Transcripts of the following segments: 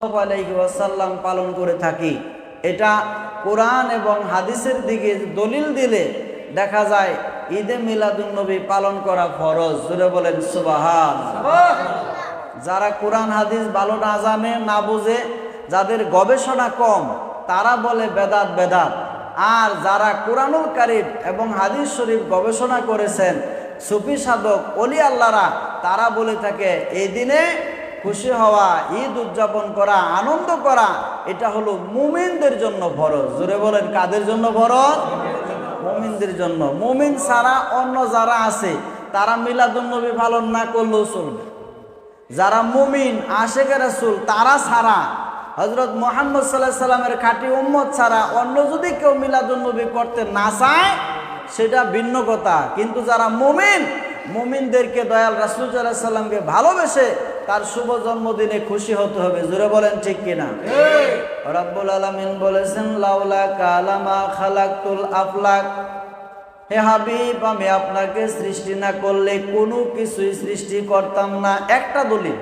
আলাইহি ওয়াসাল্লাম পালন করে থাকি। এটা কোরআন এবং হাদিসের দিকে দলিল দিলে দেখা যায় ঈদে মিলাদুন্নবী পালন করা ফরজ। জোরে বলেন সুবহানাল্লাহ। যারা কোরআন হাদিস ভালো না জানে, না বুঝে, যাদের গবেষণা কম, তারা বলে বেদাত বেদাত। আর যারা কোরআনুল কারীম এবং হাদিস শরীফ গবেষণা করেছেন, সুফি সাধক ওলি আল্লাহরা, তারা বলে থাকে এই দিনে খুশি হওয়া, ঈদ উদযাপন করা, আনন্দ করা, এটা হলো মুমিনদের জন্য ফরজ। জোরে বলেন কাদের জন্য ফরজ? মুমিনদের জন্য। মুমিন ছাড়া অন্য যারা আছে তারা মিলাদুন্নবী পালন না করলেও চলবে। যারা মুমিন আশিকে রাসূল তারা ছাড়া, হযরত মুহাম্মদ সাল্লাল্লাহু আলাইহি সাল্লামের খাঁটি উম্মত ছাড়া অন্য যদি কেউ মিলাদুন্নবী করতে না চায় সেটা ভিন্ন কথা। কিন্তু যারা মুমিন, মুমিনদেরকে দয়াল রাসূল সাল্লাল্লাহু আলাইহি সাল্লামকে ভালোবেসে তার শুভ জন্মদিনে খুশি হতে হবে। জোরে বলেন ঠিক কিনা? রব্বুল আলামিন বলেছেন লাউলা কালামা খালাকতুল আফলাক, হে হাবিব আমি আপনাকে সৃষ্টি না করলে কোনো কিছুই সৃষ্টি করতাম না। একটা দলিল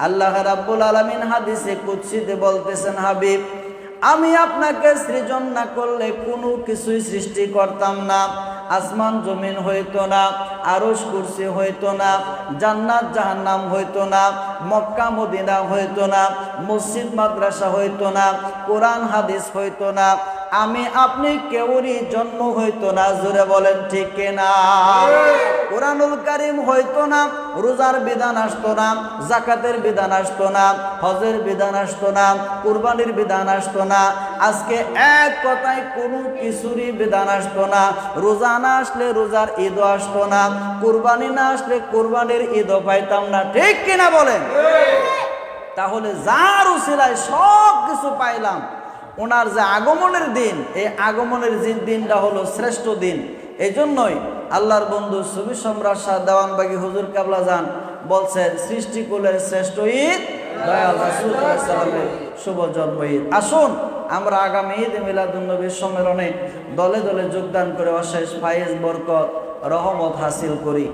আল্লাহ রাব্বুল আলামিন হাদিসে কুদসিতে বলতেছেন, হাবিব আমি আপনাকে সৃজন না করলে কোনো কিছুই সৃষ্টি করতাম না। আসমান জমিন হইতো না, আরশ কুরসি হইতো না, জান্নাত জাহান্নাম হইতো না, মক্কা মদিনা হইতো না, মসজিদ মাদ্রাসা হইতো না, কোরআন হাদিস হইতো না, আমি আপনি কেউরই জন্ম হইতো না। জোরে বলেন ঠিক কিনা? কোরআনুল কারীম হইতো না, রোজার বিধান আসতো না, যাকাতের বিধান আসতো না, হজের বিধান আসতো না, কুরবানির বিধান আসতো না। আজকে এক কথায় কোনো কিছুরই বিধান আসতো না। রোজা না আসলে রোজার ঈদও আসতো না, কুরবানি না আসলে কুরবানির ঈদও পাইতাম না। ঠিক কিনা বলেন? তাহলে যার উসিলায় সব কিছু পাইলাম। ওনার যে আগমনের দিন, এই আগমনের দিনটা হলো শ্রেষ্ঠ দিন। এই জন্যই আল্লাহর বন্ধু সুফি সম্রাট শাহ দেওয়ানবাগী হুজুর কেবলা যান বলছেন, সৃষ্টিকুলের শ্রেষ্ঠ ঈদ দয়াল রাসূল সাল্লাল্লাহু আলাইহি সাল্লামের শুভ জন্ম ঈদ। আসুন আমরা আগামী ঈদ মিলাদুন্নবীর সম্মেলনে দলে দলে যোগদান করে অশেষ ফায়েজ বরকত রহমত হাসিল করি।